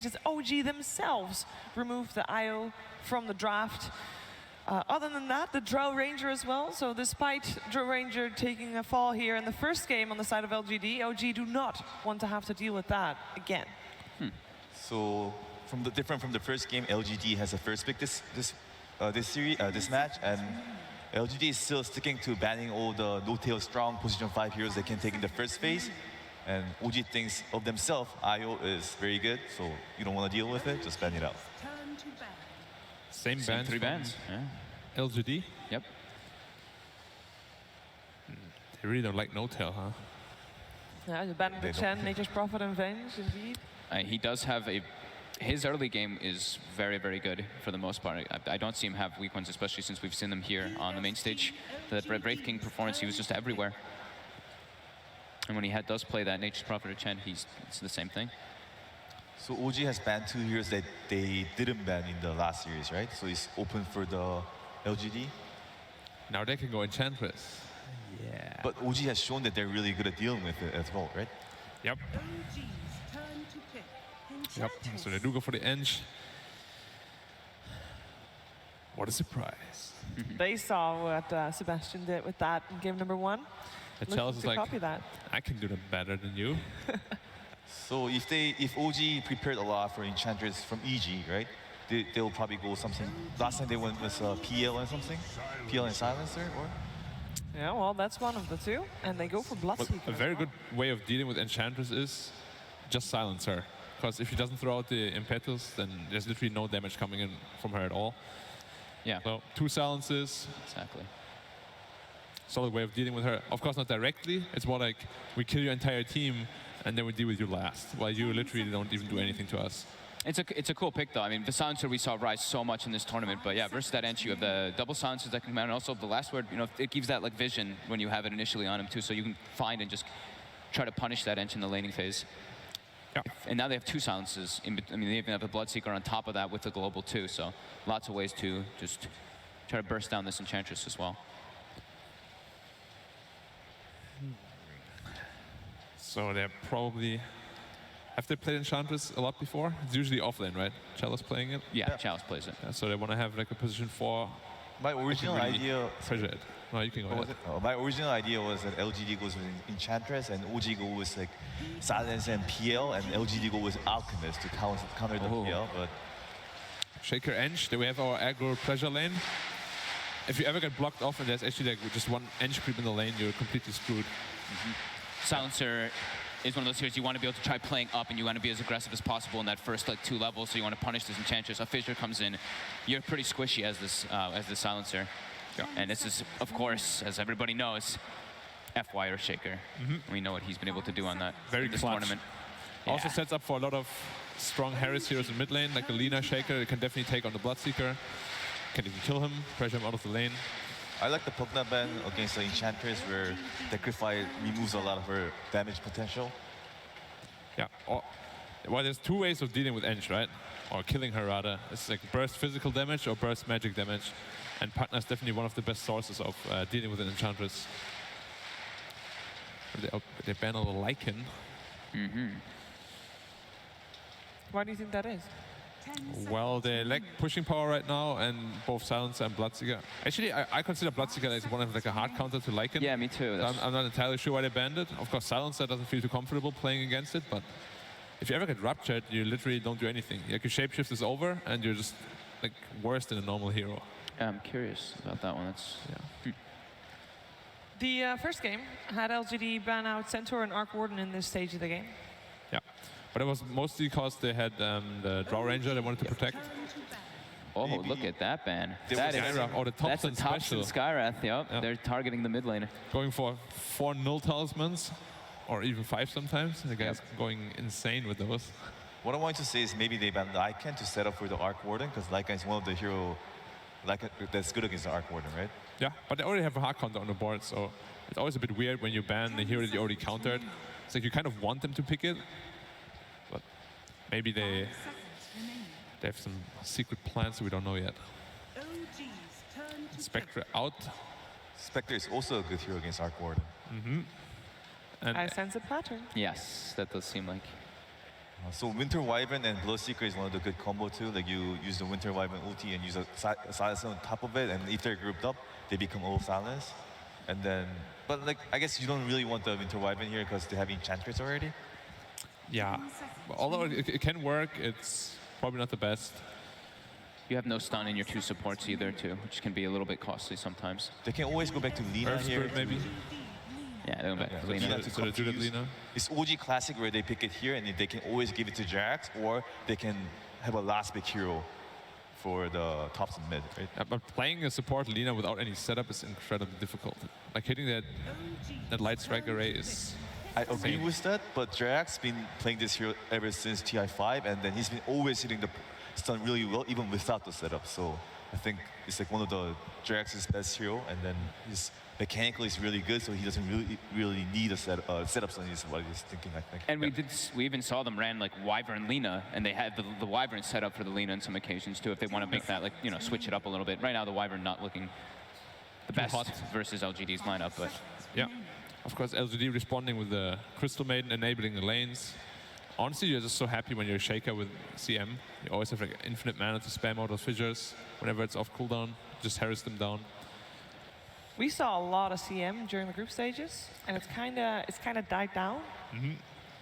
Just OG themselves removed the IO from the draft. Other than that, the Drow Ranger as well. So despite Drow Ranger taking a fall here in the first game on the side of LGD, OG do not want to have to deal with that again. So different from the first game, LGD has a first pick this match, and LGD is still sticking to banning all the no-tail strong position 5 heroes they can take in the first phase. And OG thinks of themselves, IO is very good, so you don't want to deal with it, just ban it out. Same ban, 3 bans. Yeah. LGD. Yep. They really don't like no-tail, huh? Yeah, you ban the Chen, Nature's Prophet and Venge, indeed. He does have his early game is very, very good for the most part. I don't see him have weak ones, especially since we've seen them here on the main stage. The Wraith King performance, he was just everywhere. And when he does play that Nature's Prophet or Chen, it's the same thing. So OG has banned 2 heroes that they didn't ban in the last series, right? So it's open for the LGD. Now they can go Enchantress. Yeah. But OG has shown that they're really good at dealing with it as well, right? Yep. Yep. So they do go for the Eng. What a surprise. They saw what Sebastian did with that in game number 1. The challenge is like, copy that. I can do them better than you. So if OG prepared a lot for Enchantress from EG, right? They'll probably go something. Last time they went with PL and something, PL and Silencer, or? Yeah, well, that's one of the two, and they go for Bloodseeker. A very good way of dealing with Enchantress is just silence her, because if she doesn't throw out the Impetus, then there's literally no damage coming in from her at all. Yeah. So 2 silences. Exactly. Solid way of dealing with her. Of course, not directly. It's more like we kill your entire team and then we deal with you last, while you literally don't even do anything to us. It's a cool pick, though. I mean, the silencer we saw rise so much in this tournament, but yeah, versus that Ench, you have the double silencers that can command, and also the last word, you know, it gives that like vision when you have it initially on him too, so you can find and just try to punish that Ench in the laning phase. Yeah. And now they have 2 silences. I mean, they even have the Bloodseeker on top of that with the global too, so lots of ways to just try to burst down this Enchantress as well. So they're probably... Have they played Enchantress a lot before? It's usually offlane, right? Chalice playing it? Yeah, Chalice plays it. Yeah, so they want to have like a position 4. My original idea... Pressure it. No, you can go ahead. My original idea was that LGD goes with Enchantress and OG goes with like Silence and PL, and LGD go with Alchemist to counter the PL, but... Shaker Eng, then we have our aggro pressure lane. If you ever get blocked off and there's actually like just one Eng creep in the lane, you're completely screwed. Silencer is one of those heroes you want to be able to try playing up, and you want to be as aggressive as possible in that first like 2 levels, so you want to punish this Enchantress. A Fissure comes in, you're pretty squishy as this Silencer. Yeah. And this is, of course, as everybody knows, FY or Shaker. We know what he's been able to do on that Very this clutch. tournament. Also sets up for a lot of strong Harris heroes in mid lane, like the Lina Shaker. It can definitely take on the Bloodseeker. Can even kill him, pressure him out of the lane. I like the Pugna ban against the Enchantress where Sacrifice removes a lot of her damage potential. Yeah. Well, there's 2 ways of dealing with Eng, right? Or killing her, rather. It's like burst physical damage or burst magic damage. And Pugna is definitely one of the best sources of dealing with an Enchantress. They ban a Lycan. Why do you think that is? Well, they lack pushing power right now, and both Silencer and Bloodseeker. Actually, I consider Bloodseeker as one of like a hard counter to Lycan. Yeah, me too. So I'm not entirely sure why they banned it. Of course, Silencer doesn't feel too comfortable playing against it, but if you ever get ruptured, you literally don't do anything. Like your shapeshift is over, and you're just like worse than a normal hero. Yeah, I'm curious about that one. That's The first game had LGD ban out Centaur and Arc Warden in this stage of the game. Yeah, but it was mostly because they had the Drow Ranger they wanted to protect. Oh, look at that ban. That is, the that's a Thompson Skyrath, yep. They're targeting the mid lane. Going for 4 null talismans, or even 5 sometimes. The guy's going insane with those. What I want to say is maybe they banned Lycan to set up for the Arc Warden, because Lycan is one of the hero that's good against the Arc Warden, right? Yeah, but they already have a hard counter on the board, so it's always a bit weird when you ban the hero that you already countered. It's like you kind of want them to pick it, but maybe they have some secret plans that we don't know yet. Spectre out. Spectre is also a good hero against Arc Warden. And I sense a pattern. Yes, that does seem like. So Winter Wyvern and Bloodseeker is one of the good combo too. Like you use the Winter Wyvern ulti and use a silence on top of it, and if they're grouped up, they become all silence. And then, but like I guess you don't really want the Winter Wyvern here because they have Enchantress already. Yeah, although it can work, it's probably not the best. You have no stun in your two supports either, too, which can be a little bit costly sometimes. They can always go back to Lina Earth here. Spirit, maybe. Yeah, they're going back to so Lina. Lina to So they do that, confuse. Lina. It's OG Classic where they pick it here and they can always give it to Jax, or they can have a last big hero for the tops and mid, right? Yeah, but playing a support Lina without any setup is incredibly difficult. Like hitting that light strike array is. I agree Same. with that, but Jax been playing this hero ever since TI5, and then he's been always hitting the stun really well, even without the setup. So I think it's like one of the Jax's best hero, and then his mechanically is really good, so he doesn't really need a setup stun. Is what he's thinking, I think. And we even saw them ran like Wyvern Lina, and they had the Wyvern set up for the Lina on some occasions too, if they want to make that, like, you know, switch it up a little bit. Right now, the Wyvern not looking the best hot. versus LGD's lineup, but Yeah. Of course, LGD responding with the Crystal Maiden, enabling the lanes. Honestly, you're just so happy when you're a Shaker with CM. You always have like infinite mana to spam out those fissures. Whenever it's off cooldown, just harass them down. We saw a lot of CM during the group stages, and it's kind of died down.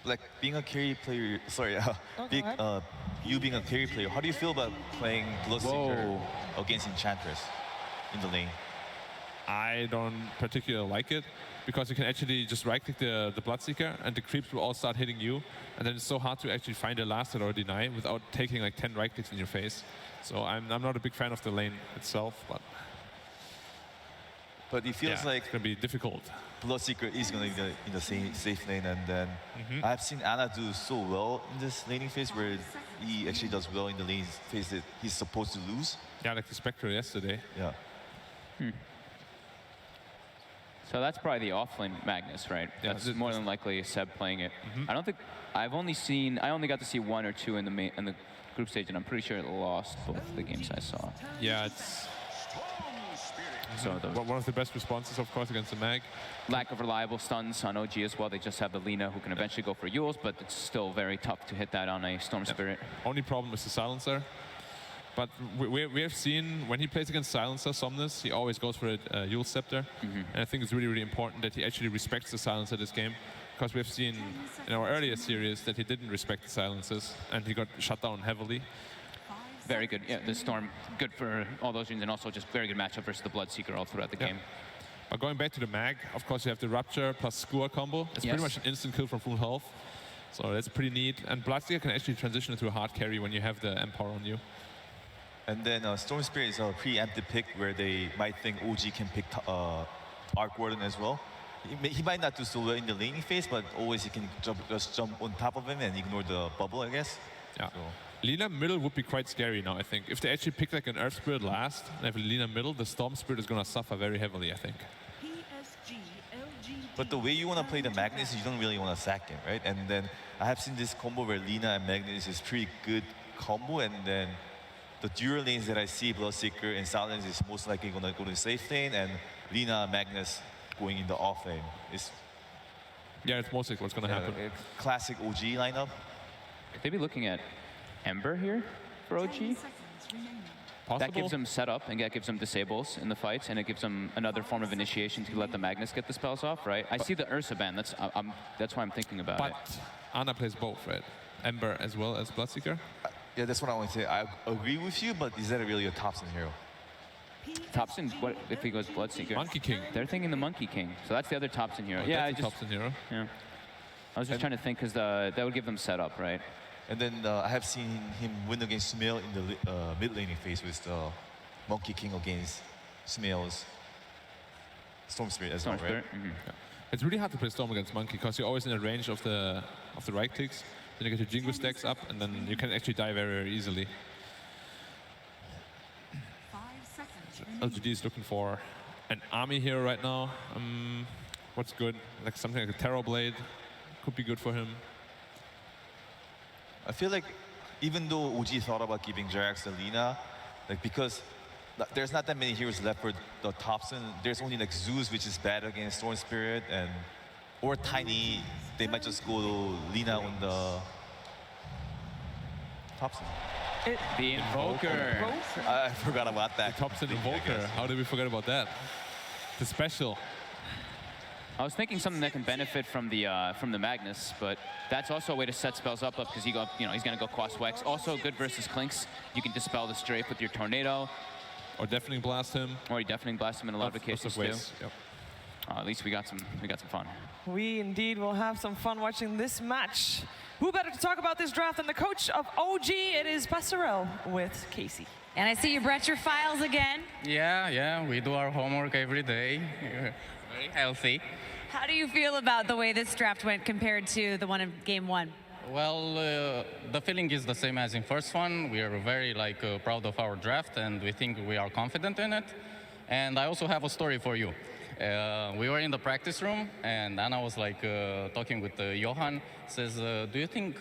Like being a carry player, sorry, go being, ahead. you being a carry player, how do you feel about playing Bloodseeker against Enchantress in the lane? I don't particularly like it because you can actually just right-click the Bloodseeker and the creeps will all start hitting you, and then it's so hard to actually find a last hit or deny without taking like 10 right-clicks in your face. So I'm not a big fan of the lane itself, But it feels yeah, like it's gonna be difficult. Bloodseeker is going to be in the same safe lane, and then I've seen Ana do so well in this laning phase where he actually does well in the lane phase that he's supposed to lose. Yeah, like the Spectre yesterday. Yeah. so that's probably the offlane Magnus, right? Yeah, That's more than likely Seb playing it. I don't think I only got to see one or two in the group stage, and I'm pretty sure it lost both the games I saw. Yeah, it's So the one of the best responses, of course, against the Mag. lack of reliable stuns on OG as well. They just have the Lina who can eventually go for Yules, but it's still very tough to hit that on a Storm Spirit. Only problem is the silencer. But we have seen when he plays against silencer Somnus, he always goes for a Yule Scepter. And I think it's really, really important that he actually respects the silencer this game. Because we have seen in our earlier series that he didn't respect the silencers and he got shut down heavily. Very good. Yeah, the Storm, good for all those reasons, and also just very good matchup versus the Bloodseeker all throughout the Yeah. game. But going back to the Mag, of course you have the Rupture plus Skewer combo. It's Yes. pretty much an instant kill from full health. So that's pretty neat. And Bloodseeker can actually transition into a hard carry when you have the Empower on you. And then Storm Spirit is a preemptive pick where they might think OG can pick Arc Warden as well. He might not do so well in the laning phase, but always he can just jump on top of him and ignore the bubble, I guess. Yeah. So, Lina middle would be quite scary now, I think. If they actually pick like an Earth Spirit last and have Lina middle, the Storm Spirit is going to suffer very heavily, I think. PSG.LGD. but the way you want to play the Magnus, you don't really want to sack him, right? And then I have seen this combo where Lina and Magnus is pretty good combo, and then the dual lanes that I see, Bloodseeker and Silence is most likely going to go to the safe lane, and Lina and Magnus going in the off lane. It's Yeah, it's mostly what's going to happen. a classic OG lineup. Could they be looking at Ember here for OG? 10 seconds remaining. Possible. That gives them setup, and that gives them disables in the fights, and it gives them another form of initiation to let the Magnus get the spells off, right? I see the Ursa ban. That's why I'm thinking about it. But Ana plays both, right? Ember as well as Bloodseeker. Yeah, that's what I want to say. I agree with you, but is that really a Thompson hero? Thompson, what if he goes Bloodseeker? Monkey King. They're thinking the Monkey King, so that's the other Thompson hero. Oh, Yeah, I that's a just Thompson hero. yeah. I was just trying to think because that would give them setup, right? And then I have seen him win against Sumail in the mid laning phase with the Monkey King against Sumail's Storm Spirit as Storm well, right? Spirit. It's really hard to play Storm against Monkey because you're always in the range of the right clicks. Then you get your Jingu stacks up, and then you can actually die very, very easily. 5 seconds remaining. LGD is looking for an army hero right now. What's good? Like something like a Terror Blade could be good for him. I feel like even though OG thought about giving Jarax the Lina, like because there's not that many heroes left for the Thompson. There's only like Zeus, which is bad against Storm Spirit, or Tiny. They might just go to Lina on the Thompson. The Invoker. I forgot about that. Thompson completely, I Invoker. guess. How did we forget about that? The special. I was thinking something that can benefit from the Magnus, but that's also a way to set spells up because he's gonna go Quas Wex. Also good versus Clinks. You can dispel the strafe with your Tornado, Or definitely blast him. or you definitely blast him in a lot of Lots cases too. ways. Yep. At least we got some fun. We indeed will have some fun watching this match. Who better to talk about this draft than the coach of OG? It is Passerelle with Casey. And I see you brought your files again. Yeah, we do our homework every day. Very healthy. How do you feel about the way this draft went compared to the one in game one? Well, the feeling is the same as in first one. We are very proud of our draft, and we think we are confident in it. And I also have a story for you. We were in the practice room, and Anna was talking with Johan. Says, "Do you think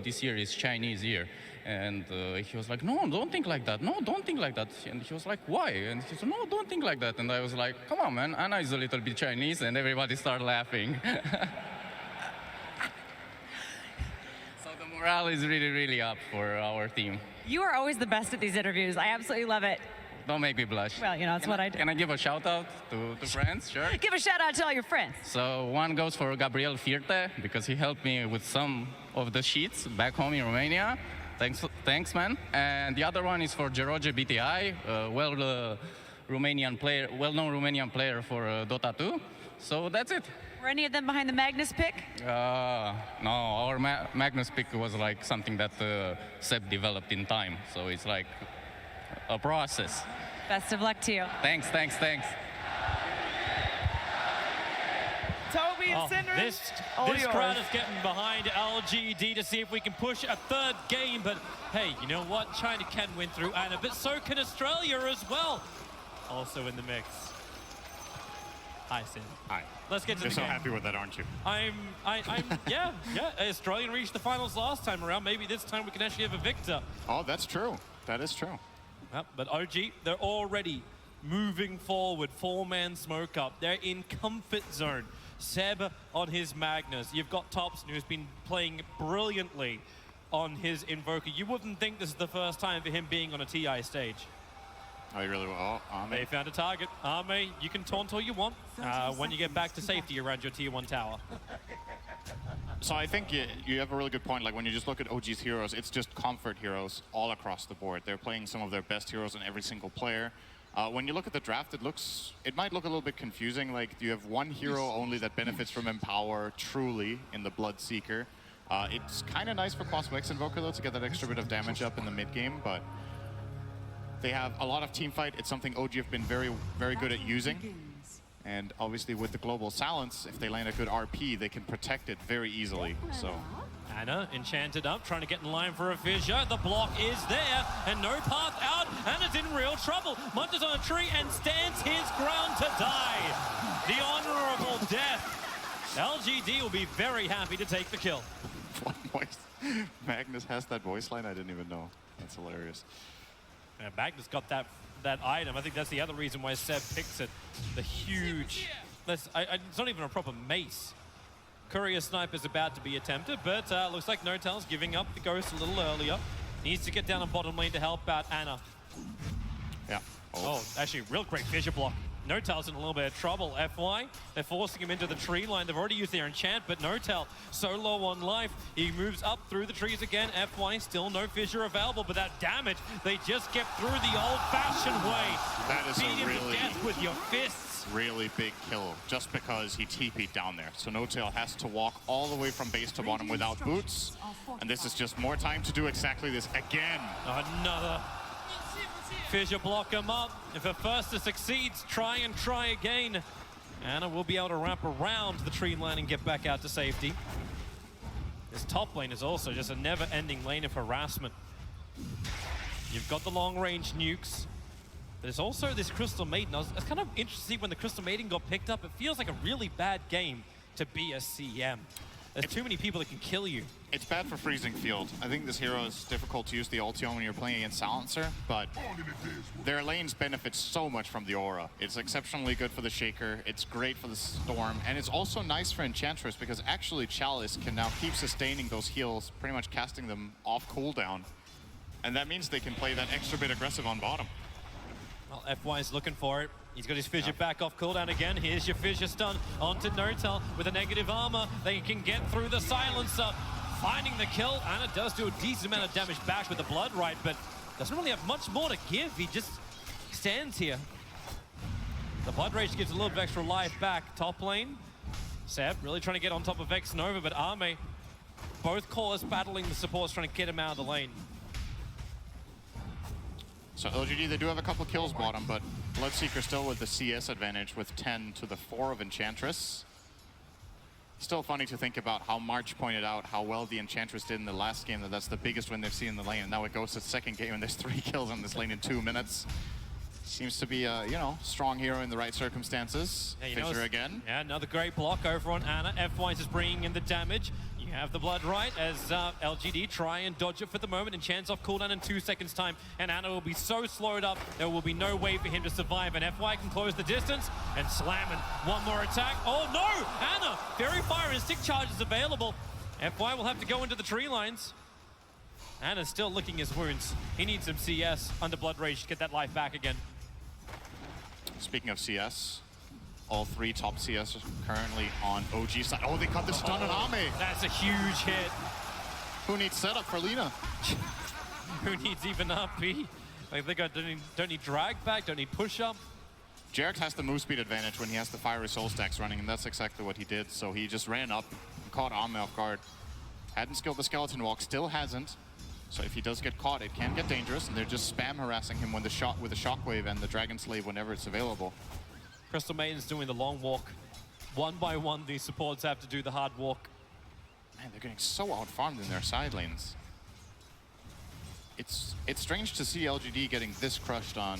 this year is Chinese year?" And he was like, "No, don't think like that. No, don't think like that." And he was like, "Why?" And he said, "No, don't think like that." And I was like, "Come on, man. Anna is a little bit Chinese," and everybody started laughing. So the morale is really, really up for our team. You are always the best at these interviews. I absolutely love it. Don't make me blush. Well, that's what I do. Can I give a shout out to friends? Sure. Give a shout out to all your friends. So one goes for Gabriel Firte because he helped me with some of the sheets back home in Romania. Thanks, man. And the other one is for Geroge BTI, well-known Romanian player for Dota 2. So that's it. Were any of them behind the Magnus pick? No, our Magnus pick was something that Seb developed in time. So it's a process. Best of luck to you. Thanks. Toby and Syndrome, This yours. crowd is getting behind LGD to see if we can push a third game, but hey, you know what? China can win through Anna, but so can Australia as well. Also in the mix. Hi, Sin. Hi. Let's get to You're the so game. happy with that, aren't you? Yeah. Australian reached the finals last time around. Maybe this time we can actually have a victor. Oh, that's true. That is true. Yep, but OG, they're already moving forward. Four-man smoke up. They're in comfort zone. Seb on his Magnus. You've got Thompson, who's been playing brilliantly on his Invoker. You wouldn't think this is the first time for him being on a TI stage. Oh, you really will. Oh, They found a target. Arme, you can taunt all you want when you get back to safety around your tier 1 tower. So I think you have a really good point. Like when you just look at OG's heroes, it's just comfort heroes all across the board. They're playing some of their best heroes in every single player. When you look at the draft, it might look a little bit confusing. Like you have one hero only that benefits from Empower truly in the Bloodseeker. It's kind of nice for Quas Wex Invoker though to get that extra bit of damage up in the mid game, but they have a lot of team fight. It's something OG have been very, very good at using. And obviously with the global silence, if they land a good RP, they can protect it very easily. So Anna enchanted up, trying to get in line for a fissure. The block is there, and no path out. Anna's in real trouble. Munches on a tree and stands his ground to die. The honorable death. LGD will be very happy to take the kill. what voice? Magnus has that voice line? I didn't even know. That's hilarious. And Magnus got that item. I think that's the other reason why Seb picks it. The huge... it's not even a proper mace. Courier Snipe is about to be attempted, but looks like Notel's giving up the ghost a little earlier. Needs to get down on bottom lane to help out Anna. Yeah. Oh, actually, real great fissure block. Notel's in a little bit of trouble. FY, they're forcing him into the tree line. They've already used their enchant, but Notel so low on life. He moves up through the trees again. FY, still no fissure available, but that damage, they just get through the old-fashioned way. That is Beat a him really, to death with your fists. really big kill just because he TP'd down there. So Notail has to walk all the way from base to bottom without boots. And this is just more time to do exactly this again. Another fissure block him up. If a firster succeeds, try again. Anna will be able to wrap around the tree line and get back out to safety. This top lane is also just a never-ending lane of harassment. You've got the long-range nukes. There's also this Crystal Maiden. I was kind of interested to see when the Crystal Maiden got picked up. It feels like a really bad game to be a CM. There's too many people that can kill you. It's bad for freezing field. I think this hero is difficult to use the ulti on when you're playing against Silencer, but their lanes benefit so much from the aura. It's exceptionally good for the Shaker, it's great for the Storm, and it's also nice for Enchantress because actually Chalice can now keep sustaining those heals, pretty much casting them off cooldown And that means they can play that extra bit aggressive on bottom. Well, FY's looking for it. He's got his fissure back off cooldown again. Here's your fissure stun onto Notel with a negative armor. They can get through the silencer, finding the kill. Anna does do a decent amount of damage back with the blood right, but doesn't really have much more to give. He just stands here. The blood rage gives a little bit of extra life back. Top lane, Seb really trying to get on top of X Nova, but Arme, both cores battling the supports, trying to get him out of the lane. So LGD, they do have a couple kills bottom, but Bloodseeker still with the CS advantage with 10 to the 4 of Enchantress. Still funny to think about how March pointed out how well the Enchantress did in the last game, that's the biggest win they've seen in the lane. And now it goes to the second game and there's 3 kills on this lane in 2 minutes. Seems to be a, you know, strong hero in the right circumstances. Yeah, Fissure again. Yeah, another great block over on Anna. FY is bringing in the damage. You have the blood right as LGD try and dodge it for the moment, and chance off cooldown in 2 seconds time. And Anna will be so slowed up, there will be no way for him to survive. And FY can close the distance and slam it. One more attack. Oh no! Anna! Fairy Fire and stick charge is available. FY will have to go into the tree lines. Anna's still licking his wounds. He needs some CS under Blood Rage to get that life back again. Speaking of CS, all 3 top CS are currently on OG side. Oh, they cut the stun on Ame. That's a huge hit. Who needs setup for Lina? Who needs even RP? Like they don't need drag back, don't need push up. Jarek has the move speed advantage when he has the fiery soul stacks running, and that's exactly what he did. So he just ran up and caught Ame off guard. Hadn't skilled the skeleton walk, still hasn't. So if he does get caught, it can get dangerous, and they're just spam harassing him when with the shockwave and the Dragon Slave whenever it's available. Crystal Maiden's doing the long walk. One by one, these supports have to do the hard walk. Man, they're getting so out-farmed in their side lanes. It's strange to see LGD getting this crushed on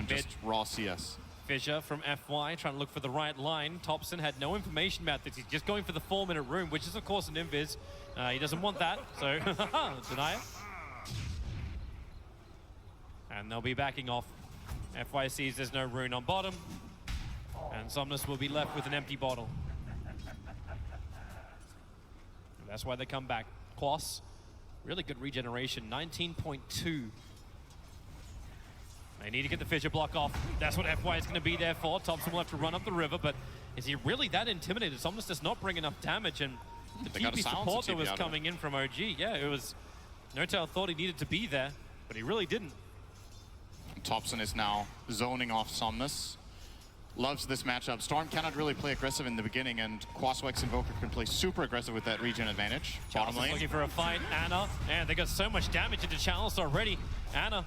just raw CS. Fissure from FY trying to look for the right line. Thompson had no information about this. He's just going for the 4-minute room, which is of course an invis. He doesn't want that, so deny it. And they'll be backing off. FY sees there's no rune on bottom. And Somnus will be left with an empty bottle. And that's why they come back. Quas, really good regeneration, 19.2. They need to get the fissure block off. That's what FY is going to be there for. Thompson will have to run up the river, but is he really that intimidated? Somnus does not bring enough damage, and the TP support that was coming in from OG, yeah, it was... Notel thought he needed to be there, but he really didn't. Thompson is now zoning off Somnus. Loves this matchup. Storm cannot really play aggressive in the beginning, and Quaswex Invoker can play super aggressive with that regen advantage. Bottom lane. Looking for a fight. Anna, and they got so much damage into Chalice already. Anna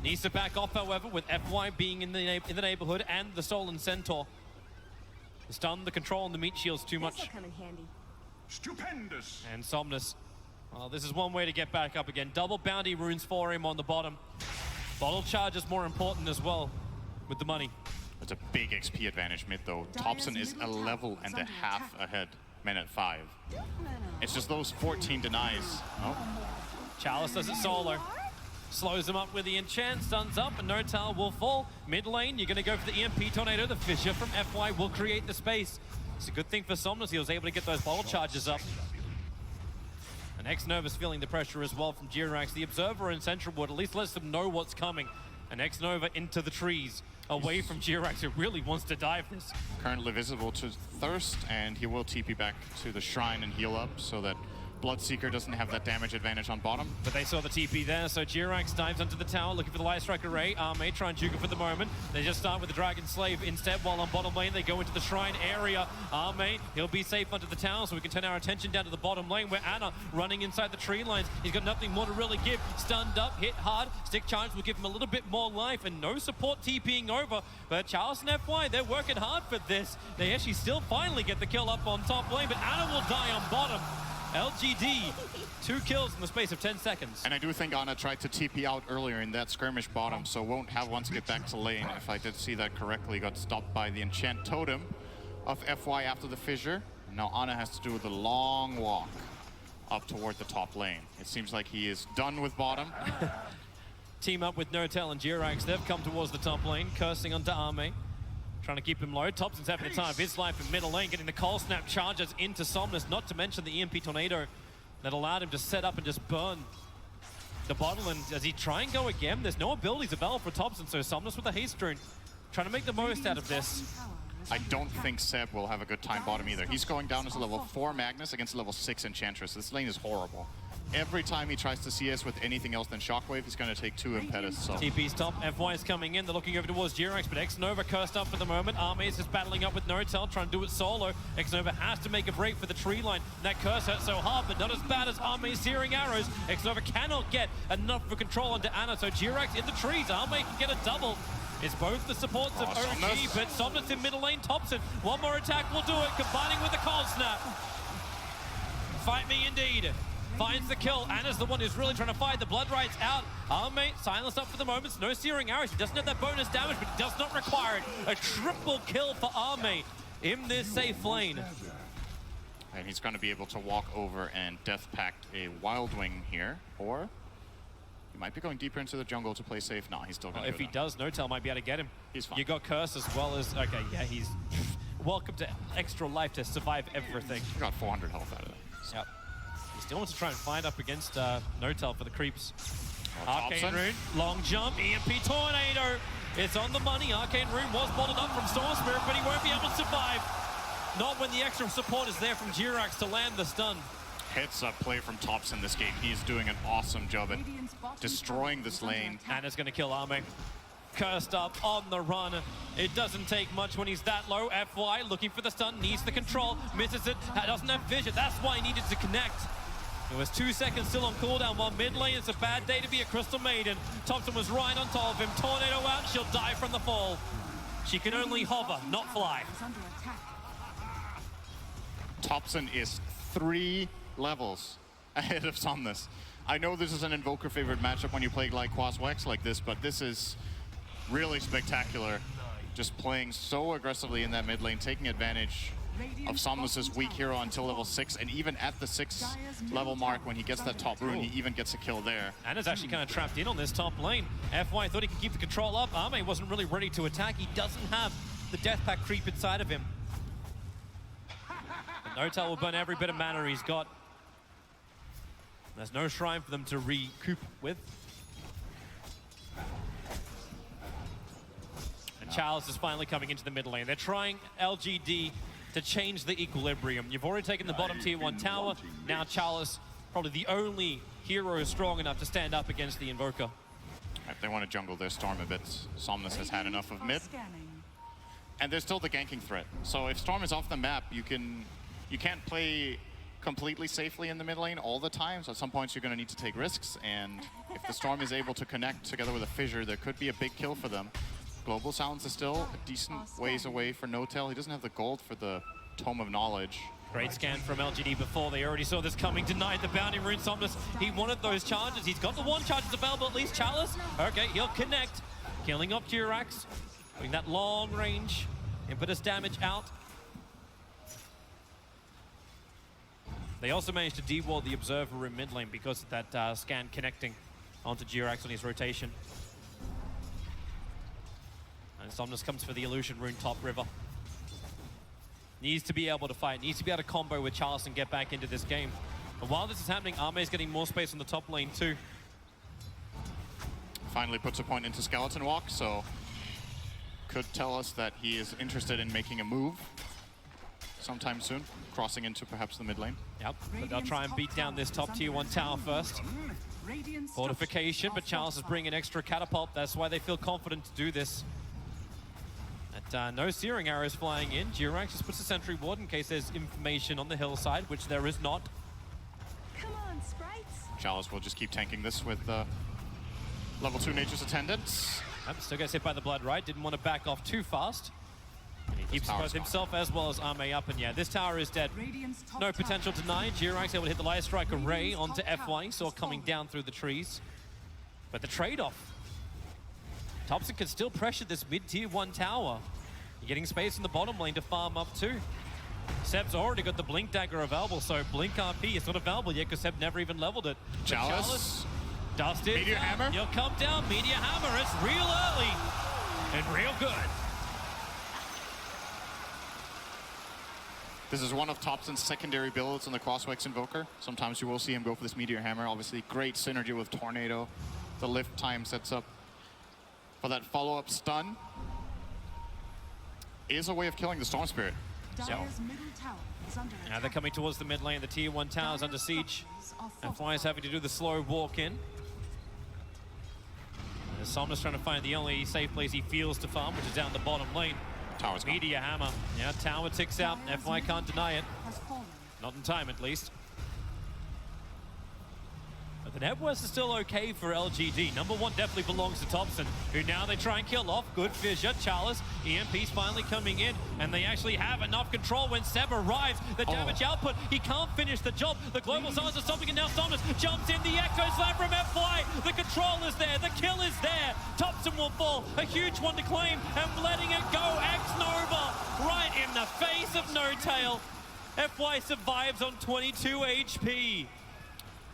needs to back off, however, with FY being in the neighborhood and the Stolen Centaur. The stun, the control, and the meat shield's too much. Come in handy. Stupendous. And Somnus. Well, this is one way to get back up again. Double bounty runes for him on the bottom. Bottle charge is more important as well with the money. It's a big XP advantage mid though. Thompson is a level and a half ahead, minute 5. It's just those 14 denies. Oh. Chalice does it solo. Slows him up with the enchant, stuns up, and Notal will fall. Mid lane, you're gonna go for the EMP Tornado. The Fissure from FY will create the space. It's a good thing for Somnus, he was able to get those bottle charges up. And X-Nova's feeling the pressure as well from Jirax. The Observer in Central Wood at least lets them know what's coming. And X-Nova into the trees, away from Jirax, who really wants to dive this. Currently visible to Thirst, and he will TP back to the shrine and heal up so that Bloodseeker doesn't have that damage advantage on bottom. But they saw the TP there, so Jirax dives onto the tower looking for the Light Strike Array. May try and juke it for the moment. They just start with the Dragon Slave instead, while on bottom lane they go into the shrine area. May, he'll be safe under the tower, so we can turn our attention down to the bottom lane where Anna running inside the tree lines. He's got nothing more to really give. Stunned up, hit hard. Stick charge will give him a little bit more life, and no support TPing over. But Charles and FY, they're working hard for this. They actually still finally get the kill up on top lane, but Anna will die on bottom. LGD, 2 kills in the space of 10 seconds. And I do think Anna tried to TP out earlier in that skirmish bottom, so won't have one to get back to lane. If I did see that correctly, got stopped by the enchant totem of FY after the fissure. And now Anna has to do the long walk up toward the top lane. It seems like he is done with bottom. Team up with Notel and Jirax. They've come towards the top lane, cursing onto Ame. Trying to keep him low. Thompson's having the time of his life in middle lane, getting the Cold Snap charges into Somnus, not to mention the EMP Tornado that allowed him to set up and just burn the bottle, and does he try and go again? There's no abilities available for Thompson, so Somnus with a haste rune, trying to make the most out of this. I don't think Seb will have a good time bottom either. He's going down as a level 4 Magnus against a level 6 Enchantress. This lane is horrible. Every time he tries to CS with anything else than Shockwave, he's going to take 2 Impetus. So. TP's top, FY is coming in. They're looking over towards Jirax, but X-Nova cursed up for the moment. Armies is just battling up with Notel, trying to do it solo. X-Nova has to make a break for the tree line. That curse hurts so hard, but not as bad as Army's searing arrows. X-Nova cannot get enough for control onto Anna, so Jirax in the trees. Army can get a double. It's both the supports of OG, Somnus. but Somnus in middle lane, Thompson. One more attack will do it, combining with the cold snap. Fight me indeed. Finds the kill. Anna's the one who's really trying to fight. The blood rights out. Armate silenced up for the moment. No searing arrows. He doesn't have that bonus damage, but he does not require it. A triple kill for Armate in this safe lane. And he's going to be able to walk over and Death Pact a Wild Wing here, or he might be going deeper into the jungle to play safe. No, he's still going to If he does, Notel might be able to get him. He's fine. You got Curse as well as... Okay, yeah, he's... Welcome to extra life to survive everything. He got 400 health out of it. Yep. He still wants to try and find up against Notel for the creeps. Oh, Arcane Thompson. Rune, long jump, EMP Tornado. It's on the money. Arcane Rune was bottled up from Storm Spirit, but he won't be able to survive. Not when the extra support is there from Jirax to land the stun. Heads up play from Thompson this game. He's doing an awesome job at destroying this lane. Anna's going to kill Arme. Cursed up on the run. It doesn't take much when he's that low. FY looking for the stun, needs the control, misses it, doesn't have vision. That's why he needed to connect. It was 2 seconds still on cooldown while mid lane. It's a bad day to be a Crystal Maiden. Thompson was right on top of him. Tornado out, she'll die from the fall. She can only hover, not fly. Thompson is 3 levels ahead of Somnus. I know this is an Invoker favorite matchup when you play like Quas like this, but this is really spectacular. Just playing so aggressively in that mid lane, taking advantage of Somnus's weak hero until level 6, and even at the 6th level mark when he gets that top rune, he even gets a kill there. Anna's actually kind of trapped in on this top lane. FY thought he could keep the control up. Arme wasn't really ready to attack. He doesn't have the Death Pact creep inside of him. Notel will burn every bit of mana he's got. There's no shrine for them to recoup with. And Charles is finally coming into the mid lane. They're trying LGD to change the equilibrium. You've already taken the bottom tier 1 tower. Now Charles, probably the only hero strong enough to stand up against the Invoker. If they want to jungle their Storm a bit, Somnus has had enough of mid. And there's still the ganking threat. So if Storm is off the map, you can't play completely safely in the mid lane all the time. So at some points you're going to need to take risks. And if the Storm is able to connect together with a Fissure, there could be a big kill for them. Global Silence is still a decent ways away for Notel. He doesn't have the gold for the Tome of Knowledge. Great scan from LGD before. They already saw this coming. Denied the bounty rune. Somnus, he wanted those charges. He's got the 1 charges available, at least Chalice. Okay, he'll connect. Killing up Jirax. Doing that long range. Impetus damage out. They also managed to dewall the Observer in mid lane because of that scan connecting onto Jirax on his rotation. And Somnus comes for the Illusion Rune top river. Needs to be able to fight, needs to be able to combo with Charles and get back into this game. And while this is happening, Arme is getting more space on the top lane too. Finally puts a point into Skeleton Walk, so could tell us that he is interested in making a move sometime soon, crossing into perhaps the mid lane. Yep, but they'll try and beat down this top tier 1 tower first. Fortification, but Charles is bringing extra catapult. That's why they feel confident to do this. No searing arrows flying in. Jirax just puts a sentry ward in case there's information on the hillside, which there is not. Come on, sprites. Chalice will just keep tanking this with level 2 Nature's Attendants. Yep, still gets hit by the blood right. Didn't want to back off too fast. And he keeps both himself as well as Arme up, and yeah, this tower is dead. No potential denied. Jirax able to hit the Light Strike array onto FY, saw coming down through the trees. But the trade-off. Thompson can still pressure this mid-tier 1 tower. You're getting space in the bottom lane to farm up too. Seb's already got the Blink Dagger available, so Blink RP is not available yet because Seb never even leveled it. Chalice. Dust it. Meteor Hammer. You'll come down. Meteor Hammer. It's real early and real good. This is one of Thompson's secondary builds on the Crosswex Invoker. Sometimes you will see him go for this Meteor Hammer. Obviously, great synergy with Tornado. The lift time sets up for that follow-up stun. Is a way of killing the Storm Spirit. Dire's middle tower is under Now attack. they're coming towards the mid lane. The tier 1 tower's under siege. And Fly's having to do the slow walk in. And Somna's trying to find the only safe place he feels to farm, which is down the bottom lane. Tower's gone. Meteor Hammer. Yeah, tower ticks out. FY can't deny it. Has fallen. Not in time, at least. But the net worth is still okay for LGD. Number 1 definitely belongs to Thompson, who now they try and kill off. Good fissure. Chalice. EMP's finally coming in, and they actually have enough control when Seb arrives. The damage output, he can't finish the job. The global signs are stopping, and now Somnus jumps in. The Echo Slam from FY. The control is there. The kill is there. Thompson will fall. A huge one to claim, and letting it go. X-Nova right in the face of No Tail. FY survives on 22 HP.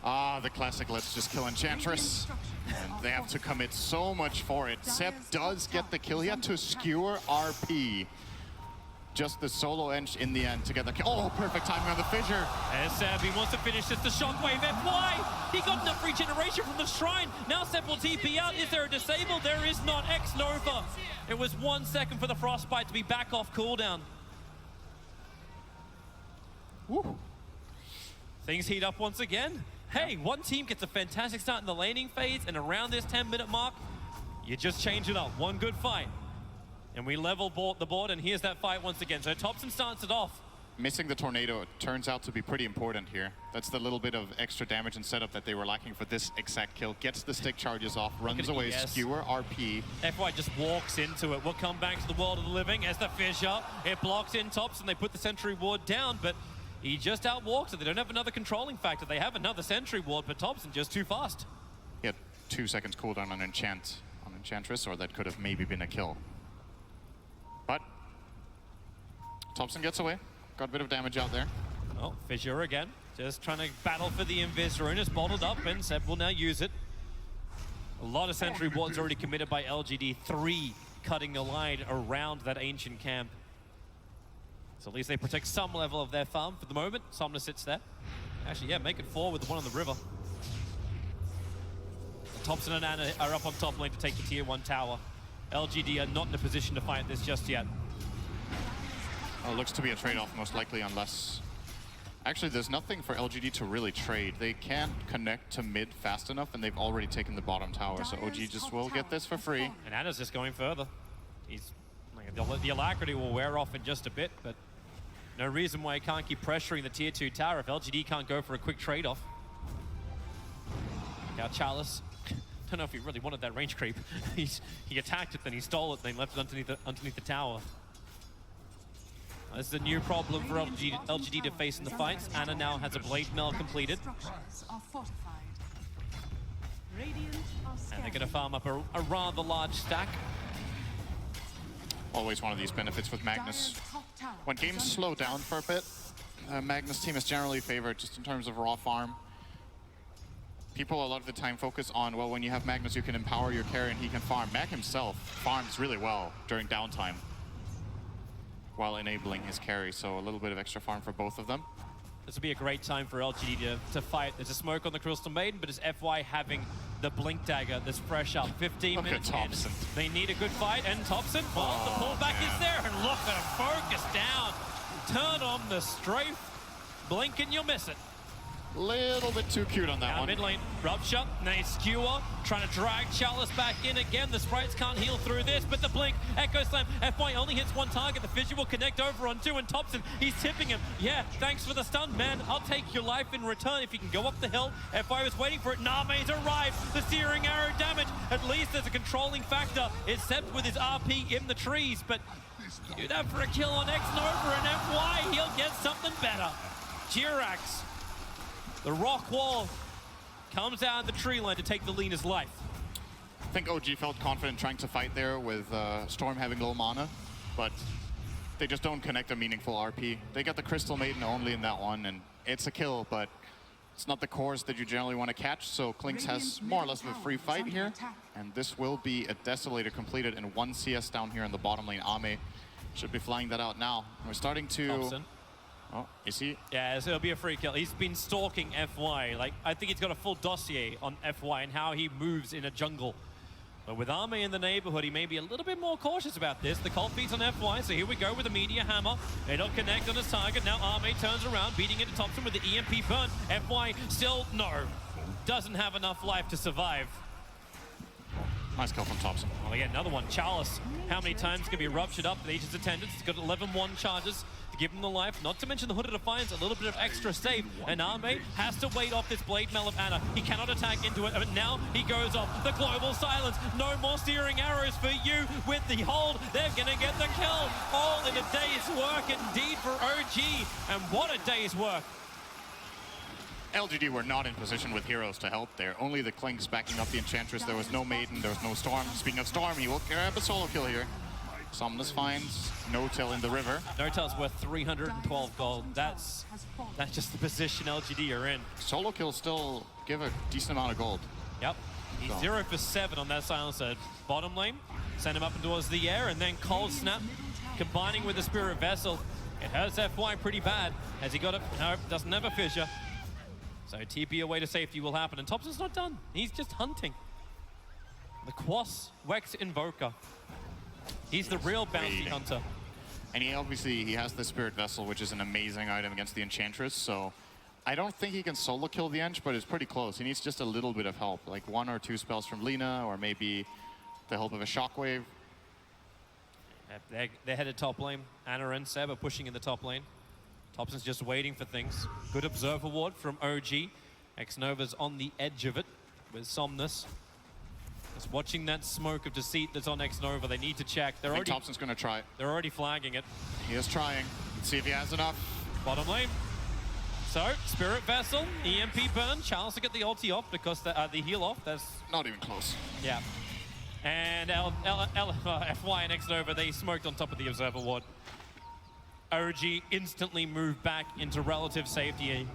Ah, the classic, let's just kill Enchantress. And they have to commit so much for it. Seb does get the kill. He had to skewer RP. Just the solo Ench in the end to get the kill. Oh, perfect timing on the fissure. And Seb, he wants to finish this. The shockwave FY. He got enough regeneration from the shrine. Now Seb will TP out. Is there a disable? There is not. X-Nova. It was 1 second for the Frostbite to be back off cooldown. Woo. Things heat up once again. Hey, one team gets a fantastic start in the laning phase, and around this 10-minute mark, you just change it up. One good fight. And we level the board, and here's that fight once again. So Thompson starts it off. Missing the Tornado turns out to be pretty important here. That's the little bit of extra damage and setup that they were lacking for this exact kill. Gets the stick charges off, runs away, skewer RP. FY just walks into it. We'll come back to the world of the living as the fissure. It blocks in Thompson. They put the sentry ward down, but he just outwalks it. They don't have another controlling factor. They have another sentry ward, but Thompson just too fast. He had 2 seconds cooldown on Enchantress, or that could have maybe been a kill. But Thompson gets away. Got a bit of damage out there. Oh, fissure again. Just trying to battle for the Invis. Rune is bottled up, and Seb will now use it. A lot of sentry wards already committed by LGD. 3 cutting the line around that ancient camp. So at least they protect some level of their farm for the moment. Somna sits there. Actually, yeah, make it 4 with the one on the river. Thompson and Anna are up on top lane to take the tier 1 tower. LGD are not in a position to fight this just yet. Well, it looks to be a trade-off most likely, unless... Actually, there's nothing for LGD to really trade. They can't connect to mid fast enough, and they've already taken the bottom tower, so OG just will get this for free. And Anna's just going further. He's the alacrity will wear off in just a bit, but no reason why he can't keep pressuring the tier 2 tower if LGD can't go for a quick trade-off. Now Chalice, don't know if he really wanted that range creep. He attacked it, then he stole it, then left it underneath the tower. This is a new problem for LGD to face in the fights. Anna now has a blade meld completed. And they're going to farm up a rather large stack. Always one of these benefits with Magnus. When games slow down for a bit, Magnus team is generally favored just in terms of raw farm. People a lot of the time focus on, well, when you have Magnus, you can empower your carry and he can farm. Mag himself farms really well during downtime while enabling his carry, so a little bit of extra farm for both of them. This would be a great time for LGD to fight. There's a smoke on the Crystal Maiden, but it's FY having the Blink Dagger that's fresh up. 15 minutes in. They need a good fight, and Thompson, well, the pullback is there, and look at him, focus down. Turn on the strafe, blink and you'll miss it. Little bit too cute on that now one. Mid lane, Rupture, nice skewer, trying to drag Chalice back in again. The sprites can't heal through this, but the blink, Echo Slam, FY only hits one target. The fissure will connect over on 2, and Thompson, he's tipping him. Yeah, thanks for the stun, man. I'll take your life in return if you can go up the hill. FY was waiting for it. Name's arrived. The searing arrow damage. At least there's a controlling factor. It's Sept with his RP in the trees, but you do that for a kill on X-Nova, and FY, he'll get something better. Jirax. The rock wall comes out of the tree line to take the leaner's life. I think OG felt confident trying to fight there with Storm having low mana, but they just don't connect a meaningful RP. They got the Crystal Maiden only in that one, and it's a kill, but it's not the cores that you generally want to catch, so Klinks has more or less of a free fight here, and this will be a Desolator completed in 1 CS down here in the bottom lane. Ame should be flying that out now. We're starting to... Thompson. Oh, is he? Yeah, so it'll be a free kill. He's been stalking FY. Like, I think he's got a full dossier on FY and how he moves in a jungle. But with Arme in the neighborhood, he may be a little bit more cautious about this. The cold feet's on FY, so here we go with the meteor hammer. They don't connect on his target. Now Arme turns around, beating into Thompson with the EMP burn. FY still, no, doesn't have enough life to survive. Nice kill from Thompson. Well, they get another one. Chalice, how many times can be ruptured up? Nature's attendance. He's got 11-1 charges to give him the life. Not to mention the Hood of Defiance, a little bit of extra save. And Arme has to wait off this Blade Mail of Ana. He cannot attack into it, but now he goes off. The global silence. No more steering arrows for you with the hold. They're going to get the kill. All in a day's work indeed for OG. And what a day's work. LGD were not in position with heroes to help there. Only the Clinks backing up the Enchantress. There was no Maiden, there was no Storm. Speaking of Storm, he will grab a solo kill here. Somnus finds No-Tail in the river. No-Tail's worth 312 gold. That's just the position LGD are in. Solo kills still give a decent amount of gold. Yep. He's 0 for 7 on that silencer. Bottom lane, send him up and towards the air, and then Cold Snap combining with the Spirit Vessel. It hurts FY pretty bad. Has he got it? No, doesn't have a fissure. So TP away to safety will happen, and Thompson's not done. He's just hunting. The Quas Wex Invoker. He's the real bounty hunter. And he has the Spirit Vessel, which is an amazing item against the Enchantress, so I don't think he can solo kill the Ench, but it's pretty close. He needs just a little bit of help, like 1 or 2 spells from Lina, or maybe the help of a Shockwave. They're headed top lane. Ana and Seb are pushing in the top lane. Thompson's just waiting for things. Good Observer Ward from OG. X-Nova's on the edge of it with Somnus. Just watching that smoke of deceit that's on X-Nova. They need to check. I think Thompson's going to try it. They're already flagging it. He is trying. Let's see if he has enough. Bottom lane. So, Spirit Vessel, EMP burn. Charles to get the ulti off because the heal off. That's not even close. Yeah. And FY and X-Nova, they smoked on top of the Observer Ward. OG instantly moved back into relative safety.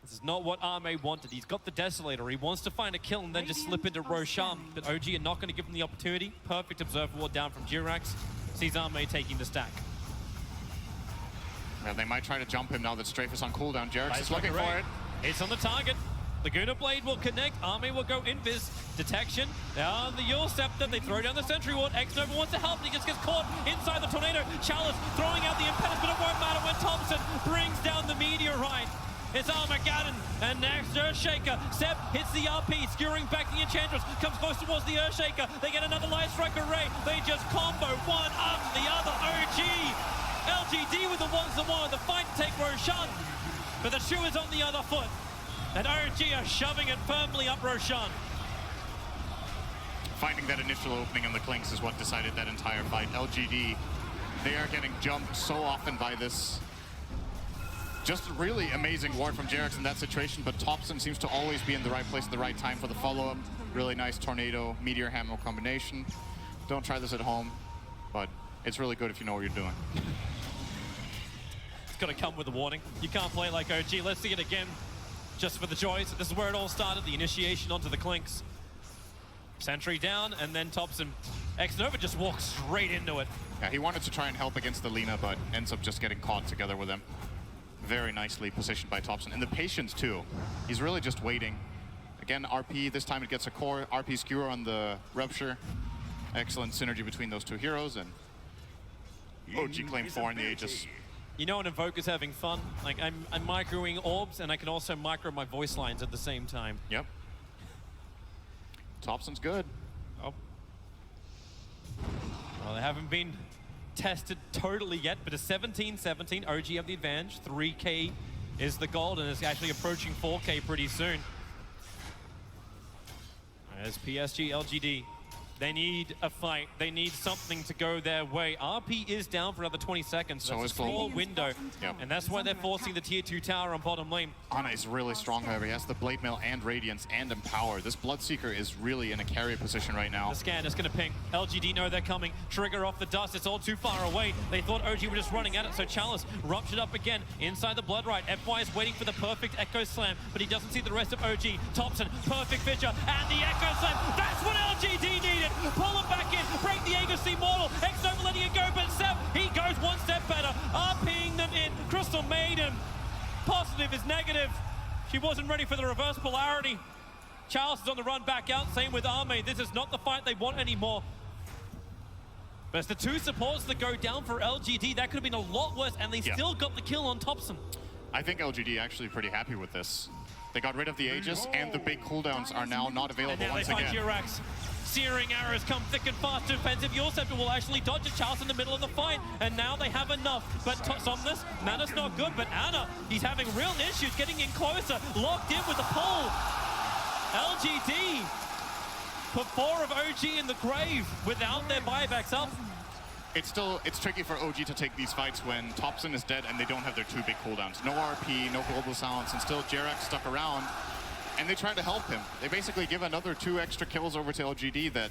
This is not what Arme wanted. He's got the Desolator. He wants to find a kill and then just slip into Roshan. But OG are not going to give him the opportunity. Perfect Observer Ward down from Jirax. Sees Arme taking the stack. Yeah, they might try to jump him now that Strafe is on cooldown. Jirax is looking for it. It's on the target. Laguna Blade will connect. Arme will go invis. Detection. Now the Yule Scepter. They throw down the Sentry Ward. X-Nova wants to help. He just gets caught inside the Tornado. Chalice throwing out the Impetus, but it won't matter when Thompson brings down the Meteorite. It's Armageddon and next Earthshaker. Seb hits the RP, skewering back the Enchantress. Comes close towards the Earthshaker. They get another Light Strike Array. They just combo one after the other. OG. LGD with the ones that wanted the fight to take Roshan. But the shoe is on the other foot. And OG are shoving it firmly up Roshan. Finding that initial opening on the Clinks is what decided that entire fight. LGD, they are getting jumped so often by this just really amazing ward from Jirax in that situation, but Thompson seems to always be in the right place at the right time for the follow-up. Really nice Tornado, Meteor Hammer combination. Don't try this at home, but it's really good if you know what you're doing. It's got to come with a warning. You can't play like OG. Let's see it again. Just for the joys. This is where it all started, the initiation onto the Clinks. Sentry down, and then Thompson. X-Nova just walks straight into it. Yeah, he wanted to try and help against the Lina, but ends up just getting caught together with him. Very nicely positioned by Thompson. And the patience, too. He's really just waiting. Again, RP, this time it gets a core. RP Skewer on the Rupture. Excellent synergy between those two heroes, and OG claimed 4 in the Aegis. You know when Invoker's having fun? Like, I'm microing orbs, and I can also micro my voice lines at the same time. Yep. Thompson's good. Oh. Well, they haven't been tested totally yet, but a 17-17, OG have the advantage. 3K is the gold, and it's actually approaching 4K pretty soon. As PSG.LGD, they need a fight. They need something to go their way. RP is down for another 20 seconds. So that's a small window. Yep. And that's why they're forcing the tier 2 tower on bottom lane. Ana is really strong, however. He has the Blade Mail and Radiance and Empower. This Bloodseeker is really in a carrier position right now. The scan is going to ping. LGD know they're coming. Trigger off the dust. It's all too far away. They thought OG were just running at it, so Chalice ruptured up again inside the Bloodrite. FY is waiting for the perfect Echo Slam, but he doesn't see the rest of OG. Thompson, perfect fissure, and the Echo Slam. That's what LGD needed. Pull him back in, break the Aegis Immortal. X-Nova letting it go, but Seb, he goes one step better. RP negative. She wasn't ready for the reverse polarity. Charles is on the run back out, same with Arme. This is not the fight they want anymore. But it's the two supports that go down for LGD. That could have been a lot worse, and they still got the kill on Thompson. I think LGD actually pretty happy with this. They got rid of the Aegis, and the big cooldowns are now not available And now once they find again. Jirax. Searing arrows come thick and fast. Defensive Yorceptor will actually dodge a Charles in the middle of the fight, and now they have enough. But Somnus, Mana's not good, but Ana, he's having real issues getting in closer, locked in with the pull. LGD put 4 of OG in the grave without their buybacks up. It's tricky for OG to take these fights when Thompson is dead and they don't have their 2 big cooldowns. No RP, no global silence, and still Jirax stuck around. And they try to help him. They basically give another 2 extra kills over to LGD that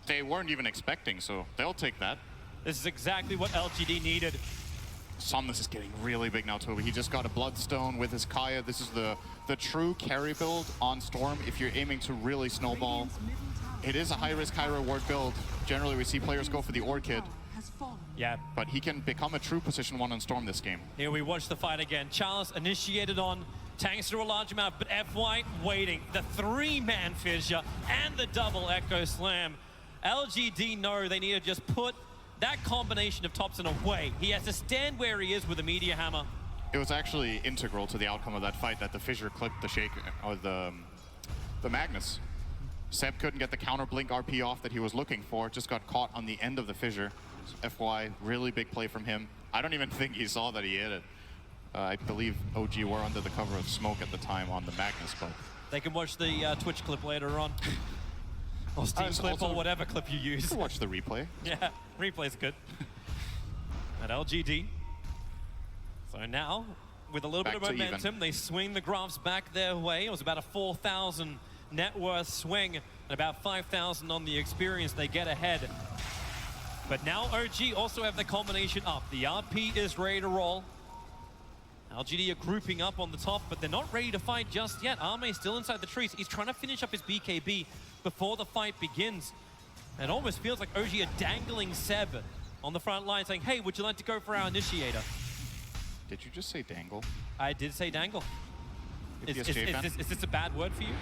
they weren't even expecting, so they'll take that. This is exactly what LGD needed. Somnus is getting really big now, Toby. He just got a Bloodstone with his Kaya. This is the true carry build on Storm if you're aiming to really snowball. It is a high-risk, high-reward build. Generally, we see players go for the Orchid. Yeah. But he can become a true position 1 on Storm this game. Here we watch the fight again. Charles initiated on, tanks through a large amount, but FY waiting. The 3-man fissure and the double Echo Slam. LGD know they need to just put that combination of Thompson away. He has to stand where he is with a Meteor Hammer. It was actually integral to the outcome of that fight that the fissure clipped the Shaker, or the Magnus. Seb couldn't get the counter blink RP off that he was looking for, just got caught on the end of the fissure. So FY, really big play from him. I don't even think he saw that he hit it. I believe OG were under the cover of smoke at the time on the Magnus, but... They can watch the Twitch clip later on. Or Steam clip, or whatever clip you use. You can watch the replay. Yeah, replay's good. At LGD. So now, with a little bit of momentum, they swing the graphs back their way. It was about a 4,000 net worth swing, and about 5,000 on the experience. They get ahead. But now OG also have the combination up. The RP is ready to roll. LGD are grouping up on the top, but they're not ready to fight just yet. Arme still inside the trees. He's trying to finish up his BKB before the fight begins. It almost feels like OG are dangling Seb on the front line saying, hey, would you like to go for our initiator? Did you just say dangle? I did say dangle. Is this a bad word for you?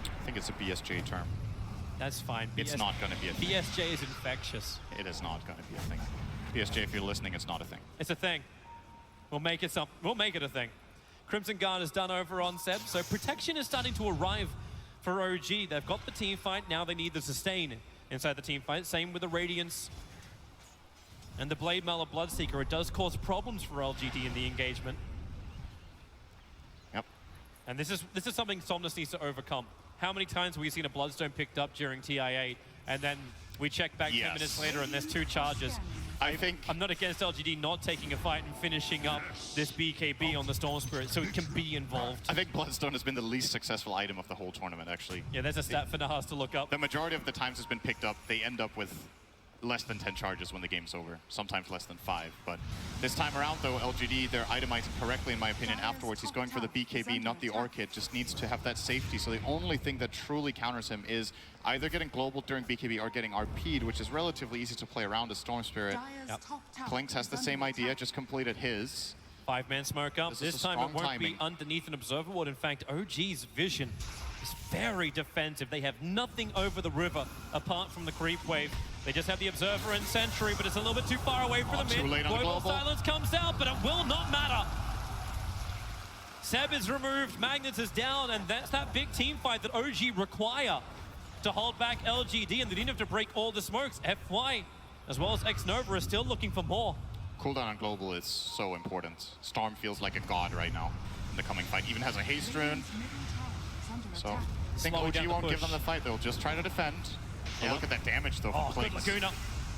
I think it's a BSJ term. That's fine. It's not going to be a thing. BSJ is infectious. It is not going to be a thing. BSJ, if you're listening, it's not a thing. It's a thing. We'll make it a thing. Crimson Guard is done over on Seb, so protection is starting to arrive for OG. They've got the team fight, now they need the sustain inside the team fight. Same with the Radiance and the Blade Mail of Bloodseeker. It does cause problems for LGD in the engagement. Yep. And this is something Somnus needs to overcome. How many times have we seen a Bloodstone picked up during TI8, and then we check back 10 minutes later and there's 2 charges? I'm not against LGD not taking a fight and finishing up this BKB on the Storm Spirit so it can be involved. I think Bloodstone has been the least successful item of the whole tournament, actually. Yeah, there's a stat for Nahas to look up. The majority of the times it's been picked up, they end up with less than 10 charges when the game's over, sometimes less than 5. But this time around, though, LGD, they're itemizing correctly, in my opinion, afterwards. He's going for the BKB, not the Orchid, just needs to have that safety. So the only thing that truly counters him is either getting global during BKB or getting RP'd, which is relatively easy to play around as Storm Spirit. Yep. Klinks has the same idea, just completed his. 5-man smoke up. This time it won't be underneath an observer ward. In fact, OG's vision is very defensive. They have nothing over the river apart from the creep wave. They just have the observer and sentry, but it's a little bit too far away from the mid. Global silence comes out, but it will not matter. Seb is removed, Magnus is down, and that's that big team fight that OG require to hold back LGD, and they didn't have to break all the smokes. FY, as well as X-Nova, are still looking for more. Cooldown on global is so important. Storm feels like a god right now in the coming fight. Even has a haste rune. So I think OG won't give them the fight. They'll just try to defend. But look at that damage though from Good Laguna.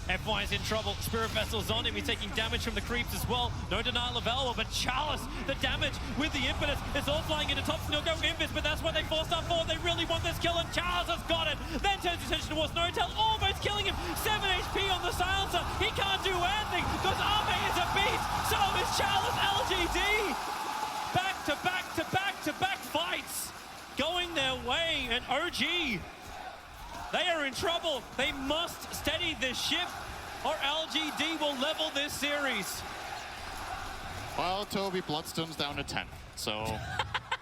FY is in trouble. Spirit Vessel's on him. He's taking damage from the creeps as well. No denial of Elwa, but Chalice, the damage with the impetus. It's all flying into top. He'll go Invis, but that's what they forced up for. They really want this kill, and Chalice has got it. Then turns his attention towards No-Tail, almost killing him. 7 HP on the silencer. He can't do anything because Arme is a beast. So is Chalice. LGD. Back to back to back to back fights going their way, and OG, they are in trouble. They must steady this ship or LGD will level this series. Well, Toby, Bloodstone's down to 10. So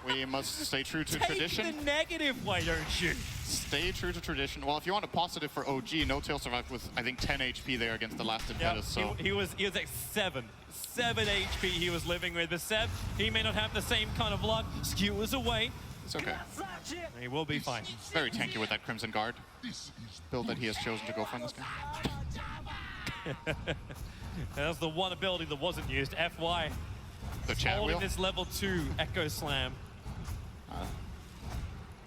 we must stay true to Take tradition. the negative way, don't you? Stay true to tradition. Well, if you want a positive for OG, No Tail survived with, I think, 10 HP there against the last Impetus. So he was at 7 HP he was living with. But Seb, he may not have the same kind of luck. Skewers away. it's okay. He will be fine. Very tanky with that Crimson Guard build that he has chosen to go for in this game. That's the one ability that wasn't used. FY. The chat Holding wheel. this level 2 Echo Slam.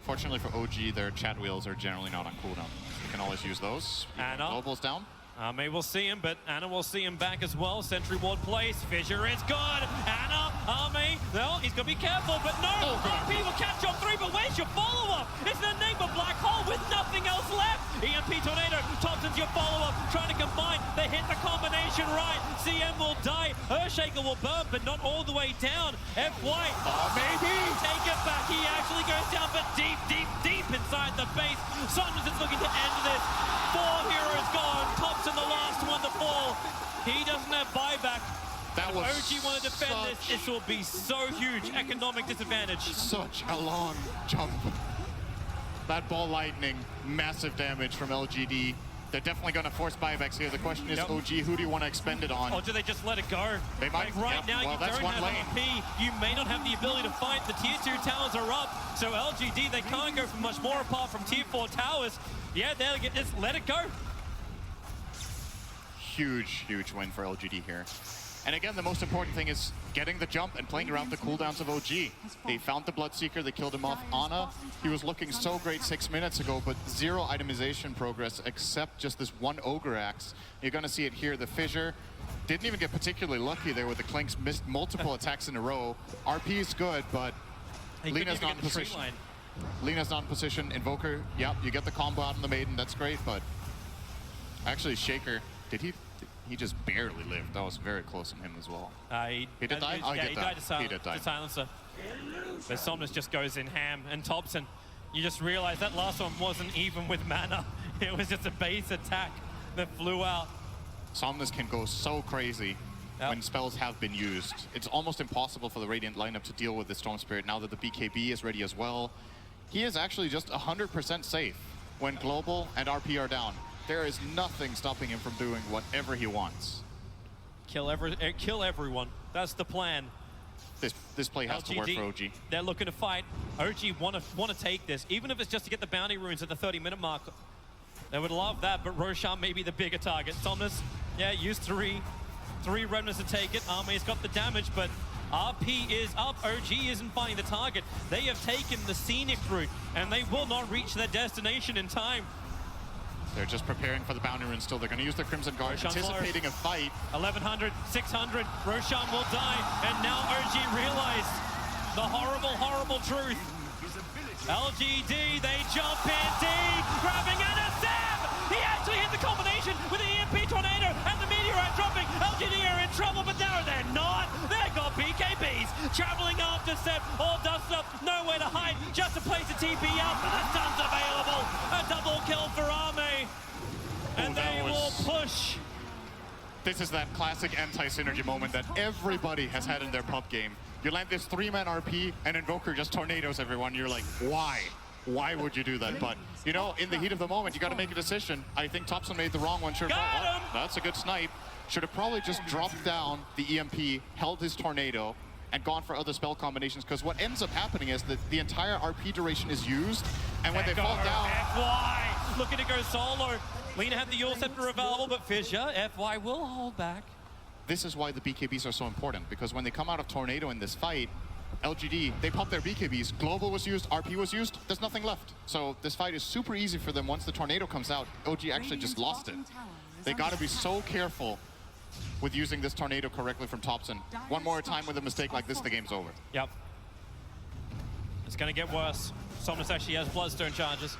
Fortunately for OG, their chat wheels are generally not on cooldown. You can always use those. Anna. Global's down. Ame will see him, but Anna will see him back as well. Sentry ward place. Fissure is good. Anna, Ame, no, he's going to be careful, but no. RP will catch on 3, but where's your follow-up? It's an Enigma Black Hole with nothing else left. EMP Tornado, Thompson's your follow-up, trying to combine. They hit the combination right. CM will die. Earthshaker will burn, but not all the way down. FY, maybe take it back. He actually goes down, but deep inside the base. Saunders is looking to end this. 4 heroes gone. Thompson the last one to fall. He doesn't have buyback. That was OG want to defend this. This will be so huge. Economic disadvantage. Such a long jump. That ball lightning, massive damage from LGD. They're definitely going to force buybacks here. The question is, OG, who do you want to expend it on? Or do they just let it go? They might. Like right now, well, you that's don't one have lane. RP. You may not have the ability to fight. The tier 2 towers are up. So LGD, they can't go for much more apart from tier 4 towers. Yeah, they'll just let it go. Huge win for LGD here. And again, the most important thing is getting the jump and playing around the cooldowns of OG. They found the Bloodseeker, they killed him off. Ana, he was looking so great 6 minutes ago, but 0 itemization progress except just this one Ogre Axe. You're gonna see it here, the Fissure. Didn't even get particularly lucky there with the Clinks, missed multiple attacks in a row. RP is good, but Lena's not in position. Lena's not in position. Invoker, yep, you get the combo out on the Maiden, that's great, but actually Shaker, he just barely lived. That was very close on him as well. He did die? Oh, he died he did die. to Silencer. But Somnus just goes in ham. And Thompson, you just realize that last one wasn't even with mana. It was just a base attack that flew out. Somnus can go so crazy when spells have been used. It's almost impossible for the Radiant lineup to deal with the Storm Spirit now that the BKB is ready as well. He is actually just 100% safe when Global and RP are down. There is nothing stopping him from doing whatever he wants. Kill everyone. That's the plan. This play has to work for OG. They're looking to fight. OG want to take this, even if it's just to get the bounty runes at the 30-minute mark. They would love that, but Roshan may be the bigger target. Somnus, yeah, use 3 remnants to take it. Armee's got the damage, but RP is up. OG isn't finding the target. They have taken the scenic route, and they will not reach their destination in time. They're just preparing for the bounty rune still. They're going to use their Crimson Guard, anticipating a fight. 1100, 600, Roshan will die, and now OG realized the horrible truth. LGD, they jump in deep, grabbing NSM! He actually hit the combination with the EMP Tornado and the Meteorite dropping. LGD are in trouble, but now they're not. They've got BKBs traveling after Seb, all dust up, nowhere to hide, just to place a TP out, but the stun's available. A double kill for Arme, and they will push. This is that classic anti-synergy moment that everybody has had in their pub game. You land this 3-man RP and Invoker just tornadoes everyone. You're like, why? Why would you do that? But, you know, in the heat of the moment, you got to make a decision. I think Thompson made the wrong one. That's a good snipe. Should have probably just dropped down the EMP, held his tornado, and gone for other spell combinations, because what ends up happening is that the entire RP duration is used, and when they fall down... FY looking to go solo. Lena had the Yule Scepter available, but Fissure, FY will hold back. This is why the BKBs are so important, because when they come out of Tornado in this fight, LGD, they pop their BKBs. Global was used, RP was used, there's nothing left. So this fight is super easy for them once the Tornado comes out. OG actually just lost it. They got to be so careful with using this Tornado correctly from Thompson. One more time with a mistake like this, the game's over. Yep. It's going to get worse. Somnus actually has Bloodstone charges.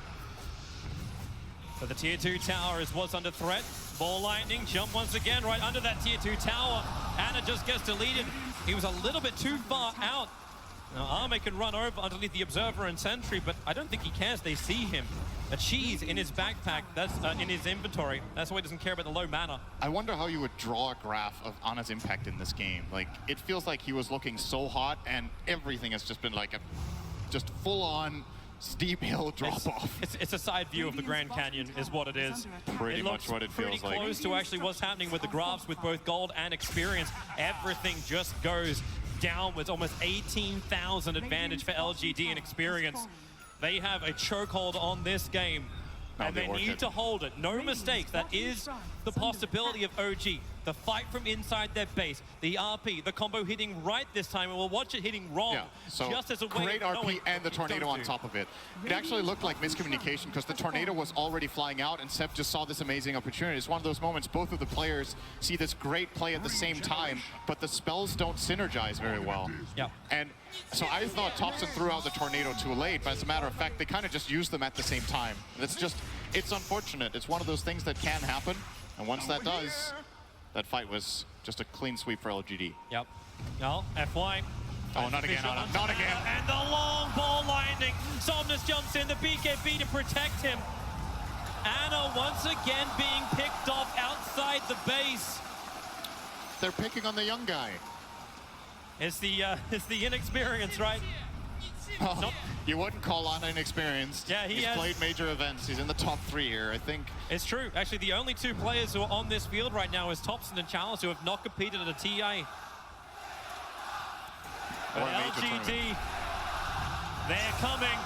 But the tier 2 tower was under threat. Ball lightning, jump once again right under that tier 2 tower. Anna just gets deleted. He was a little bit too far out. Now Arme can run over underneath the Observer and Sentry, but I don't think he cares. They see him. a cheese in his backpack. That's in his inventory. That's why he doesn't care about the low mana. I wonder how you would draw a graph of Ana's impact in this game. Like, it feels like he was looking so hot, and everything has just been like a just full-on steep hill drop-off. It's a side view of the Grand Canyon, is what it is. Pretty much what it feels like. Pretty close to actually what's happening with the graphs with both gold and experience. Everything just goes downwards. Almost 18,000 advantage for LGD in experience. They have a chokehold on this game. And they need to hold it. No mistakes. That is the possibility of OG. The fight from inside their base, the RP, the combo hitting right this time, and we'll watch it hitting wrong. Yeah, so just as a way great of RP and the tornado on top of it. It actually looked like miscommunication because the tornado was already flying out and Seb just saw this amazing opportunity. It's one of those moments both of the players see this great play at the same time, but the spells don't synergize very well. Yeah. And so I thought Thompson threw out the tornado too late, but as a matter of fact, they kind of just used them at the same time. It's unfortunate. It's one of those things that can happen, and once that does, that fight was just a clean sweep for LGD. Yep. No, FY. Oh, not again, Ana. Not again. And the long ball lightning. Somnus jumps in, the BKB to protect him. Ana once again being picked off outside the base. They're picking on the young guy. It's the inexperience, right? Oh, nope. You wouldn't call Ana inexperienced. Yeah, He's played major events. He's in the top 3 here, I think. It's true. Actually, the only 2 players who are on this field right now is Thompson and Chalice, who have not competed at a TA. But LGD, they're coming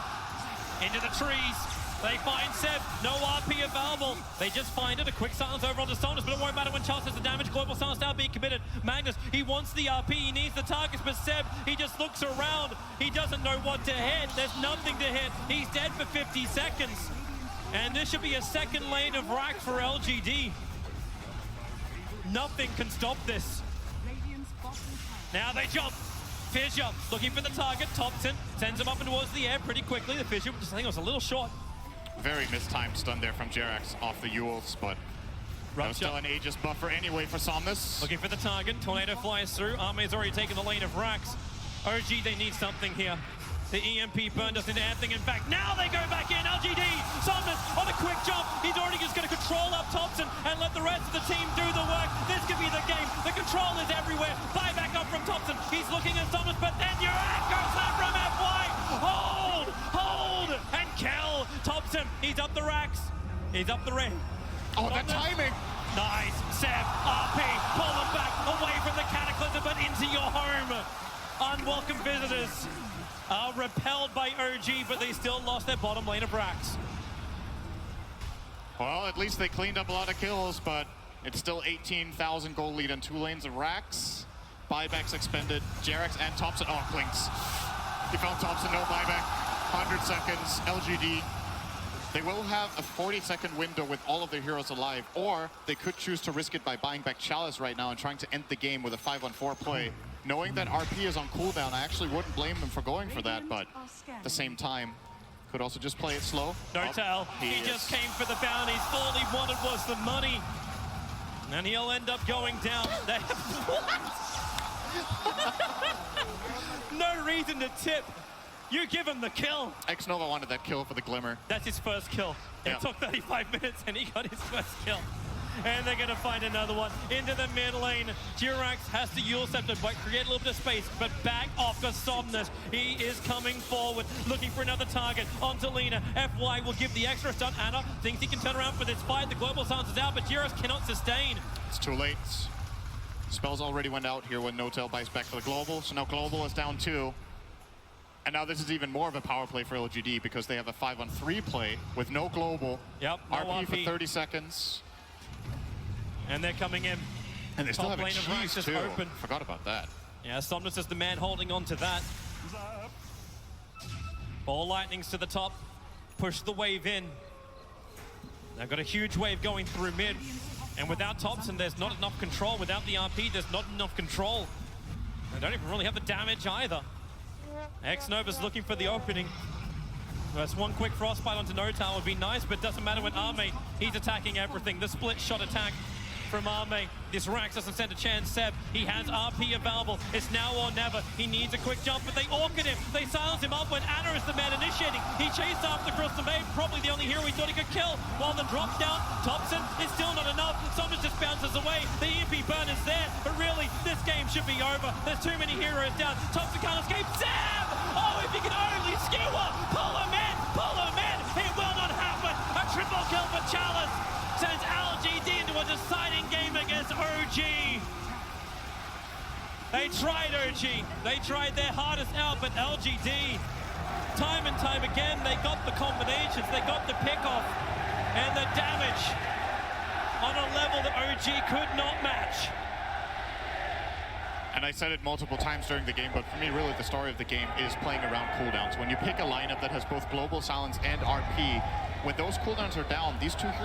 into the trees. They find Seb, no RP available. They just find it, a quick silence over onto Somnus, but it won't matter when Charles has the damage. Global silence now being committed. Magnus, he wants the RP, he needs the targets, but Seb, he just looks around. He doesn't know what to hit. There's nothing to hit. He's dead for 50 seconds. And this should be a second lane of rack for LGD. Nothing can stop this. Now they jump. Fissure looking for the target. Thompson sends him up and towards the air pretty quickly. The Fissure, I think it was a little short. Very mistimed stun there from Jerax off the Yules, but that was still an Aegis buffer anyway for Somnus. Looking for the target. Tornado flies through. Arme's already taken the lane of Rax. OG, they need something here. The EMP burned us into anything. In fact, now they go back in. LGD, Somnus on a quick jump. He's already just going to control up Thompson and let the rest of the team do the work. This could be the game. The control is everywhere. Buy back up from Thompson. He's looking at Somnus, but then Urac goes out from FY. Hold, and kill Thompson. He's up the racks. He's up the ring. Oh, that timing. Nice. Seb, RP, pull him back away from the Cataclysm, but into your home. Unwelcome visitors are repelled by OG, but they still lost their bottom lane of racks. Well, at least they cleaned up a lot of kills, but it's still 18,000 gold lead and 2 lanes of racks. Buybacks expended. Jerax and Thompson. Oh, Clinks. He found Thompson, no buyback. 100 seconds. LGD. They will have a 40-second window with all of their heroes alive, or they could choose to risk it by buying back Chalice right now and trying to end the game with a 5-on-4 play. Knowing that RP is on cooldown, I actually wouldn't blame them for going for that, but at the same time, could also just play it slow. No tell. He just came for the bounties. All he wanted was the money. And he'll end up going down. What? No reason to tip. You give him the kill. Xnova wanted that kill for the Glimmer. That's his first kill. It took 35 minutes and he got his first kill. And they're going to find another one into the mid lane. Jerax has to Yule Scepter, but create a little bit of space, but back off to Somnus. He is coming forward, looking for another target onto Lina. FY will give the extra stun. Ana thinks he can turn around for this fight. The global silence is out, but Jerax cannot sustain. It's too late. Spells already went out here when No-Tail buys back for the global, so now global is down 2. And now this is even more of a power play for LGD because they have a 5-on-3 play with no global. Yep, no RP for 30 seconds. And they're coming in. And they still have a cheese too. Open. Forgot about that. Yeah, Somnus is the man holding on to that. Ball lightnings to the top. Push the wave in. They've got a huge wave going through mid. And without Thompson, there's not enough control. Without the RP, there's not enough control. They don't even really have the damage either. Xnova's looking for the opening. That's one quick frostbite onto No-Tail would be nice, but doesn't matter when Arme, he's attacking everything. The split shot attack from Arme. This Rax doesn't stand a chance, Seb. He has RP available. It's now or never. He needs a quick jump, but they orchid him. They silence him up when Anna is the man initiating. He chased after across the main, probably the only hero he thought he could kill. While the drop down, Thompson is still not enough. Summers just bounces away. The EMP burn is there, but really, this game should be over. There's too many heroes down. Thompson can't escape. Sam! Oh, if he can only skewer! Pull him in! Pull him in! It will not happen! A triple kill for Chalice sends LGD into a deciding game against OG. They tried OG. They tried their hardest out, but LGD, time and time again, they got the combinations, they got the pick-off, and the damage on a level that OG could not match. And I said it multiple times during the game, but for me, really, the story of the game is playing around cooldowns. When you pick a lineup that has both global silence and RP, when those cooldowns are down, these two heroes